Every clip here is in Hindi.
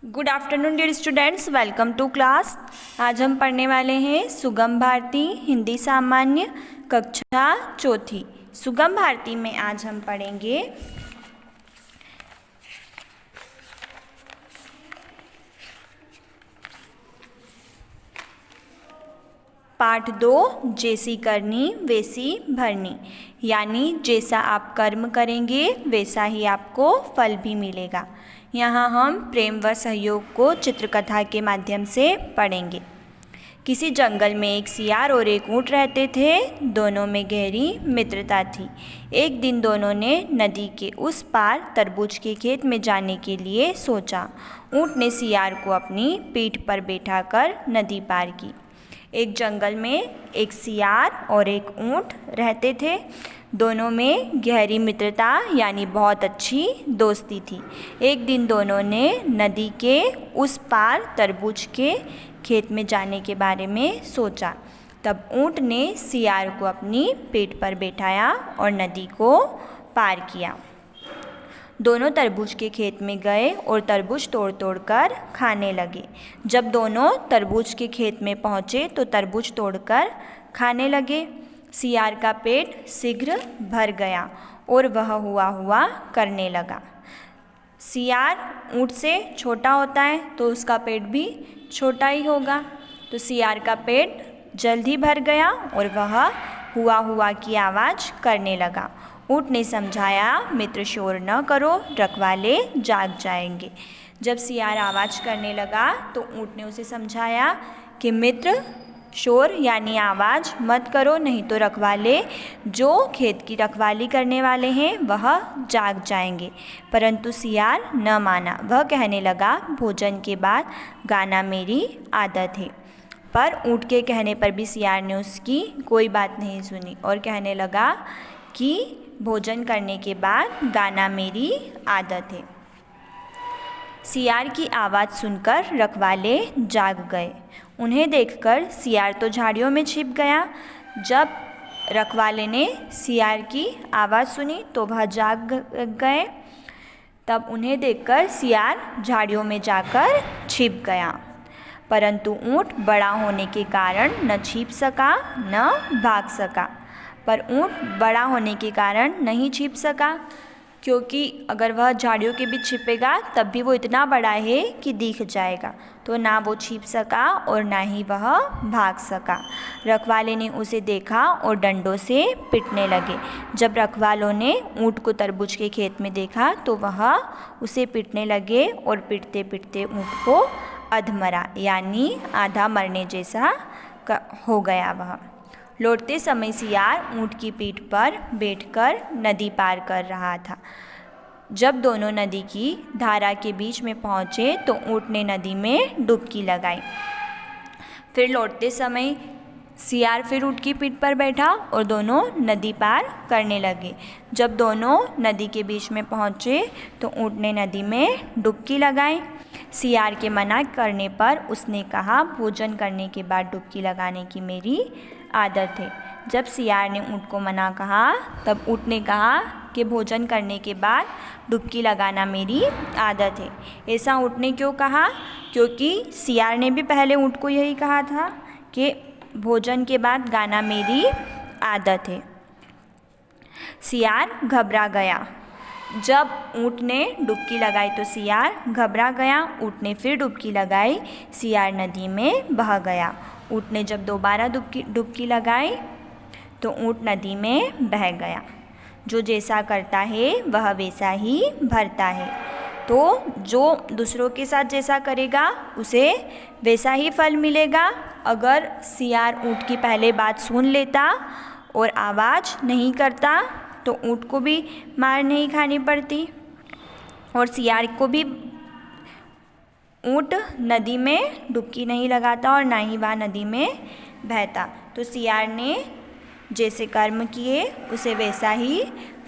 Good afternoon dear students, welcome to class. आज हम पढ़ने वाले हैं सुगम भारती हिंदी सामान्य कक्षा चौथी। सुगम भारती में आज हम पढ़ेंगे पाठ 2 जैसी करनी वैसी भरनी, यानी जैसा आप कर्म करेंगे वैसा ही आपको फल भी मिलेगा। यहाँ हम प्रेम व सहयोग को चित्रकथा के माध्यम से पढ़ेंगे। किसी जंगल में एक सियार और एक ऊँट रहते थे। दोनों में गहरी मित्रता थी। एक दिन दोनों ने नदी के उस पार तरबूज के खेत में जाने के लिए सोचा। ऊँट ने सियार को अपनी पीठ पर बैठाकर नदी पार की। एक जंगल में एक सियार और एक ऊँट रहते थे। दोनों में गहरी मित्रता यानी बहुत अच्छी दोस्ती थी। एक दिन दोनों ने नदी के उस पार तरबूज के खेत में जाने के बारे में सोचा। तब ऊँट ने सियार को अपनी पीठ पर बैठाया और नदी को पार किया। दोनों तरबूज के खेत में गए और तरबूज तोड़ तोड़ कर खाने लगे। जब दोनों तरबूज के खेत में पहुँचे तो तरबूज तोड़कर खाने लगे। सियार का पेट शीघ्र भर गया और वह हुआ हुआ करने लगा। सियार ऊँट से छोटा होता है तो उसका पेट भी छोटा ही होगा। तो सियार का पेट जल्द ही भर गया और वह हुआ हुआ की आवाज़ करने लगा। ऊँट ने समझाया, मित्र शोर न करो, रखवाले जाग जाएंगे। जब सियार आवाज़ करने लगा तो ऊँट ने उसे समझाया कि मित्र शोर यानी आवाज़ मत करो, नहीं तो रखवाले जो खेत की रखवाली करने वाले हैं वह जाग जाएंगे। परंतु सियार न माना। वह कहने लगा, भोजन के बाद गाना मेरी आदत है। पर ऊँट के कहने पर भी सियार ने उसकी कोई बात नहीं सुनी और कहने लगा कि भोजन करने के बाद गाना मेरी आदत है। सियार की आवाज़ सुनकर रखवाले जाग गए। उन्हें देखकर सियार तो झाड़ियों में छिप गया। जब रखवाले ने सियार की आवाज़ सुनी तो वह जाग गए। तब उन्हें देखकर सियार झाड़ियों में जाकर छिप गया। परंतु ऊँट बड़ा होने के कारण न छिप सका न भाग सका। पर ऊँट बड़ा होने के कारण नहीं छिप सका, क्योंकि अगर वह झाड़ियों के बीच छिपेगा तब भी वो इतना बड़ा है कि दिख जाएगा। तो ना वो छिप सका और ना ही वह भाग सका। रखवाले ने उसे देखा और डंडों से पीटने लगे। जब रखवालों ने ऊँट को तरबूज के खेत में देखा तो वह उसे पीटने लगे और पीटते पीटते ऊँट को अधमरा यानी आधा मरने जैसा हो गया। वह लौटते समय सियार ऊँट की पीठ पर बैठकर नदी पार कर रहा था। जब दोनों नदी की धारा के बीच में पहुँचे तो ऊँट ने नदी में डुबकी लगाई। फिर लौटते समय सियार फिर ऊँट की पीठ पर बैठा और दोनों नदी पार करने लगे। जब दोनों नदी के बीच में पहुँचे तो ऊँट ने नदी में डुबकी लगाई। सियार के मना करने पर उसने कहा, भोजन करने के बाद डुबकी लगाने की मेरी आदत है। जब सियार ने ऊँट को मना कहा तब ऊँट ने कहा कि भोजन करने के बाद डुबकी लगाना मेरी आदत है। ऐसा ऊँट ने क्यों कहा? क्योंकि सियार ने भी पहले ऊँट को यही कहा था कि भोजन के बाद गाना मेरी आदत है। सियार घबरा गया। जब ऊँट ने डुबकी लगाई तो सियार घबरा गया। ऊँट ने फिर डुबकी लगाई। सियार नदी में बह गया। ऊँट ने जब दोबारा डुबकी लगाई तो ऊँट नदी में बह गया। जो जैसा करता है वह वैसा ही भरता है। तो जो दूसरों के साथ जैसा करेगा उसे वैसा ही फल मिलेगा। अगर सियार ऊँट की पहले बात सुन लेता और आवाज़ नहीं करता तो ऊँट को भी मार नहीं खानी पड़ती और सियार को भी ऊँट नदी में डुबकी नहीं लगाता और ना ही वह नदी में बहता। तो सियार ने जैसे कर्म किए उसे वैसा ही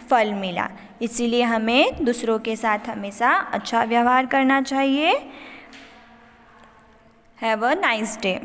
फल मिला। इसीलिए हमें दूसरों के साथ हमेशा अच्छा व्यवहार करना चाहिए। Have a nice day.